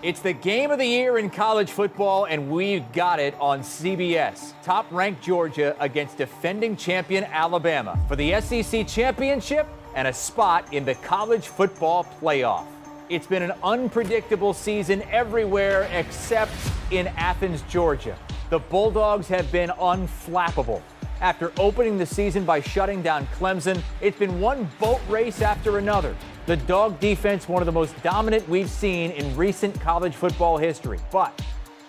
It's the game of the year in college football, and we've got it on CBS. Top-ranked Georgia against defending champion Alabama for the SEC championship and a spot in the college football playoff. It's been an unpredictable season everywhere except in Athens, Georgia. The Bulldogs have been unflappable. After opening the season by shutting down Clemson, it's been one boat race after another. The dog defense, one of the most dominant we've seen in recent college football history. But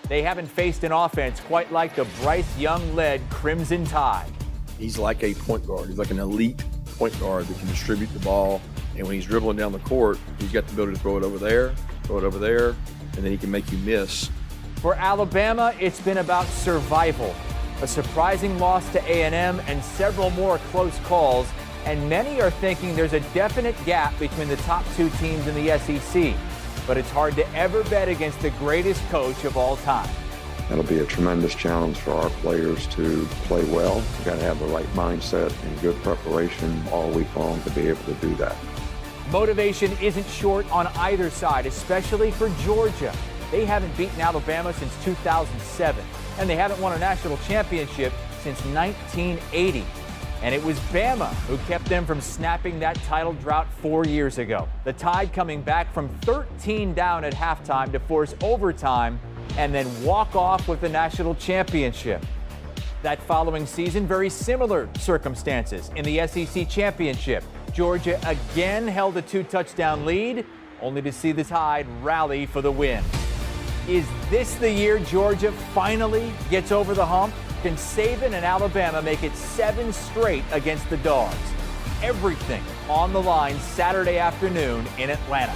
they haven't faced an offense quite like the Bryce Young-led Crimson Tide. He's like a point guard. He's like an elite point guard that can distribute the ball. And when he's dribbling down the court, he's got the ability to throw it over there, and then he can make you miss. For Alabama, it's been about survival. A surprising loss to A&M and several more close calls. And many are thinking there's a definite gap between the top two teams in the SEC. But it's hard to ever bet against the greatest coach of all time. That'll be a tremendous challenge for our players to play well. We've got to have the right mindset and good preparation all week long to be able to do that. Motivation isn't short on either side, especially for Georgia. They haven't beaten Alabama since 2007, and they haven't won a national championship since 1980. And it was Bama who kept them from snapping that title drought 4 years ago. The Tide coming back from 13 down at halftime to force overtime and then walk off with the national championship. That following season, very similar circumstances in the SEC championship. Georgia again held a 2-touchdown lead, only to see the Tide rally for the win. Is this the year Georgia finally gets over the hump? Can Saban and Alabama make it 7 straight against the Dogs? Everything on the line Saturday afternoon in Atlanta.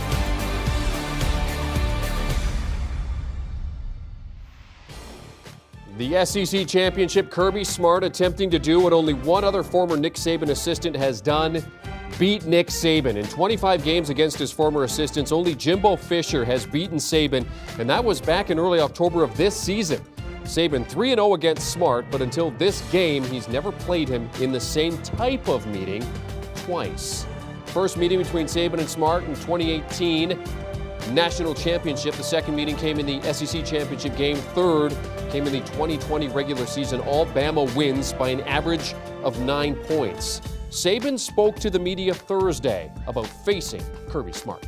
The SEC Championship, Kirby Smart attempting to do what only one other former Nick Saban assistant has done, beat Nick Saban. In 25 games against his former assistants, only Jimbo Fisher has beaten Saban, and that was back in early October of this season. Saban 3-0 against Smart, but until this game, he's never played him in the same type of meeting twice. First meeting between Saban and Smart in 2018, national championship. The second meeting came in the SEC championship game. Third came in the 2020 regular season. All Bama wins by an average of 9 points. Saban spoke to the media Thursday about facing Kirby Smart.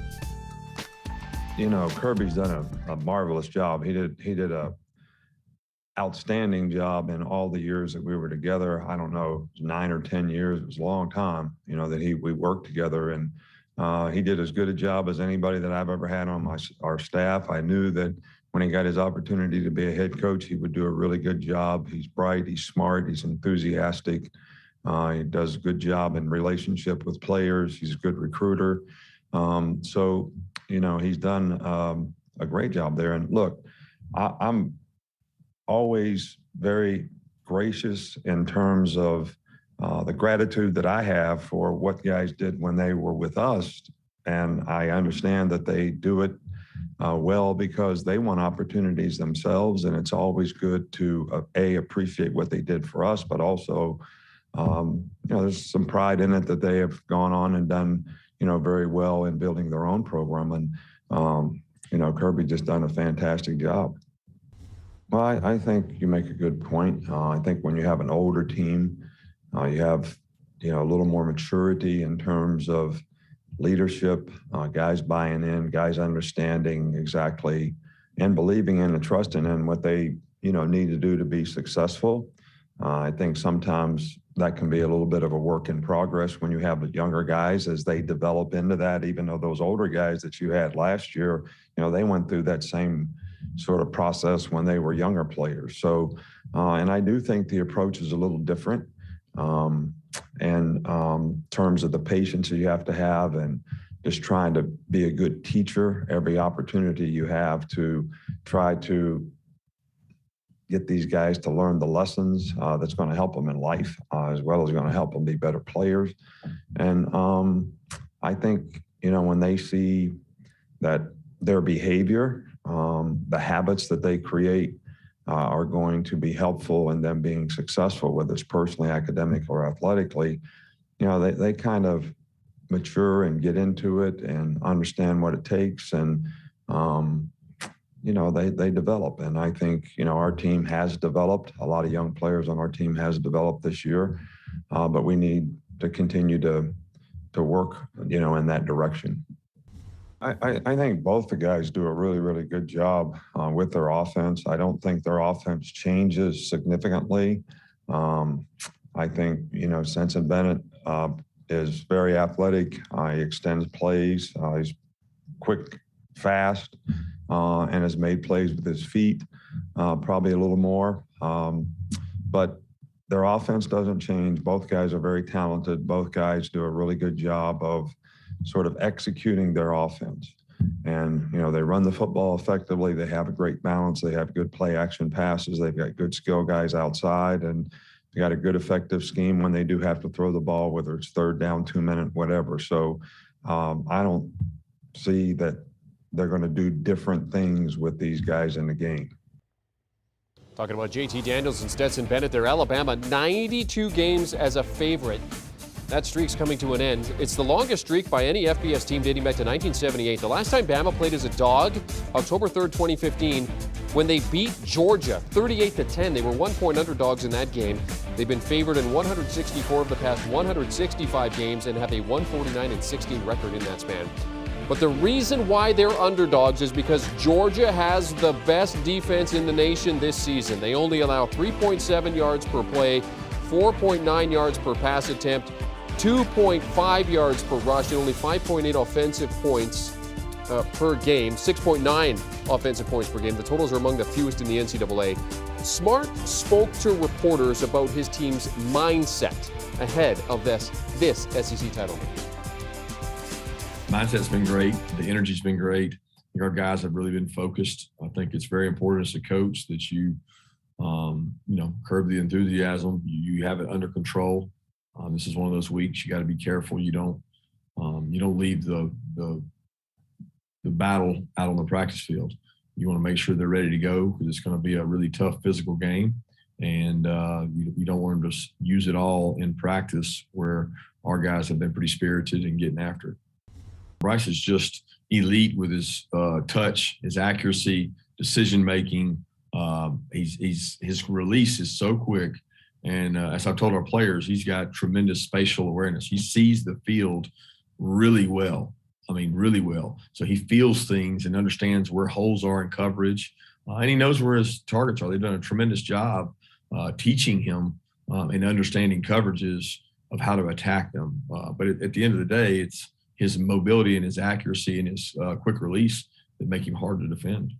You know, Kirby's done a marvelous job. He did a outstanding job in all the years that we were together. I don't know, 9 or 10 years. It was a long time, you know, that we worked together, and he did as good a job as anybody that I've ever had on our staff. I knew that when he got his opportunity to be a head coach, he would do a really good job. He's bright, he's smart, he's enthusiastic. He does a good job in relationship with players. He's a good recruiter. So, you know, he's done a great job there. And look, I'm always very gracious in terms of the gratitude that I have for what guys did when they were with us. And I understand that they do it well because they want opportunities themselves. And it's always good to, appreciate what they did for us, but also, you know, there's some pride in it that they have gone on and done, you know, very well in building their own program. And, you know, Kirby just done a fantastic job. Well, I think you make a good point. I think when you have an older team, you have, you know, a little more maturity in terms of leadership, guys buying in, guys understanding exactly and believing in and trusting in what they, you know, need to do to be successful. I think sometimes that can be a little bit of a work in progress when you have the younger guys as they develop into that, even though those older guys that you had last year, you know, they went through that same sort of process when they were younger players. So, and I do think the approach is a little different in terms of the patience that you have to have and just trying to be a good teacher every opportunity you have to try to get these guys to learn the lessons that's going to help them in life as well as going to help them be better players. And I think, you know, when they see that their behavior, the habits that they create are going to be helpful in them being successful, whether it's personally, academic, or athletically, you know, they kind of mature and get into it and understand what it takes. And, they develop. And I think, our team has developed. A lot of young players on our team has developed this year, but we need to continue to work, in that direction. I think both the guys do a really, really good job with their offense. I don't think their offense changes significantly. I think, Saban Bennett is very athletic. He extends plays. He's quick, fast, and has made plays with his feet, probably a little more. But their offense doesn't change. Both guys are very talented. Both guys do a really good job of sort of executing their offense. And, they run the football effectively. They have a great balance. They have good play action passes. They've got good skill guys outside, and they got a good effective scheme when they do have to throw the ball, whether it's 3rd down, 2-minute, whatever. So I don't see that they're going to do different things with these guys in the game. Talking about JT Daniels and Stetson Bennett, they're Alabama 92 games as a favorite. That streak's coming to an end. It's the longest streak by any FBS team dating back to 1978. The last time Bama played as a dog, October 3rd, 2015, when they beat Georgia 38-10. They were 1-point underdogs in that game. They've been favored in 164 of the past 165 games and have a 149-16 record in that span. But the reason why they're underdogs is because Georgia has the best defense in the nation this season. They only allow 3.7 yards per play, 4.9 yards per pass attempt, 2.5 yards per rush, and only 5.8 offensive points per game, 6.9 offensive points per game. The totals are among the fewest in the NCAA. Smart spoke to reporters about his team's mindset ahead of this SEC title game. Mindset's been great. The energy's been great. I think our guys have really been focused. I think it's very important as a coach that you, curb the enthusiasm. You have it under control. This is one of those weeks you got to be careful. You don't leave the battle out on the practice field. You want to make sure they're ready to go because it's going to be a really tough physical game, and you don't want them to use it all in practice where our guys have been pretty spirited and getting after it. Bryce is just elite with his touch, his accuracy, decision-making. His release is so quick. And as I've told our players, he's got tremendous spatial awareness. He sees the field really well. Really well. So he feels things and understands where holes are in coverage. And he knows where his targets are. They've done a tremendous job teaching him and understanding coverages of how to attack them. But at the end of the day, it's his mobility and his accuracy and his quick release that make him hard to defend.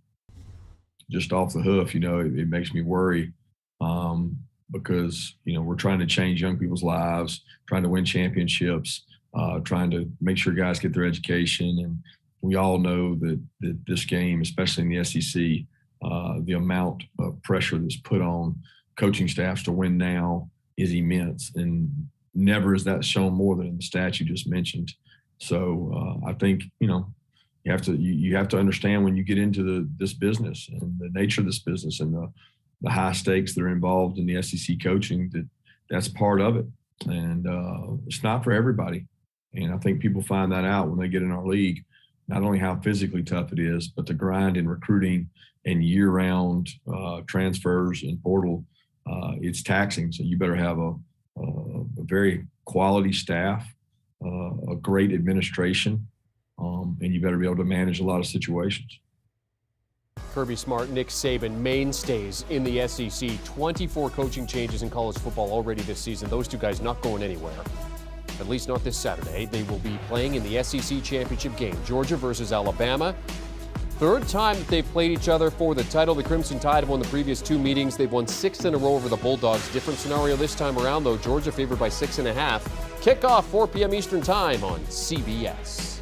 Just off the hoof, it makes me worry because, we're trying to change young people's lives, trying to win championships, trying to make sure guys get their education. And we all know that this game, especially in the SEC, the amount of pressure that's put on coaching staffs to win now is immense. And never is that shown more than in the stats you just mentioned. So I think, you have to understand when you get into this business and the nature of this business and the high stakes that are involved in the SEC coaching, that's part of it. And it's not for everybody. And I think people find that out when they get in our league, not only how physically tough it is, but the grind in recruiting and year-round transfers and portal, it's taxing. So you better have a very quality staff, a great administration, and you better be able to manage a lot of situations. Kirby Smart, Nick Saban, mainstays in the SEC. 24 coaching changes in college football already this season. Those two guys not going anywhere, at least not this Saturday. They will be playing in the SEC championship game, Georgia versus Alabama. Third time that they've played each other for the title. The Crimson Tide have won the previous 2 meetings. They've won 6 in a row over the Bulldogs. Different scenario this time around, though. Georgia favored by 6.5. Kickoff 4 p.m. Eastern Time on CBS.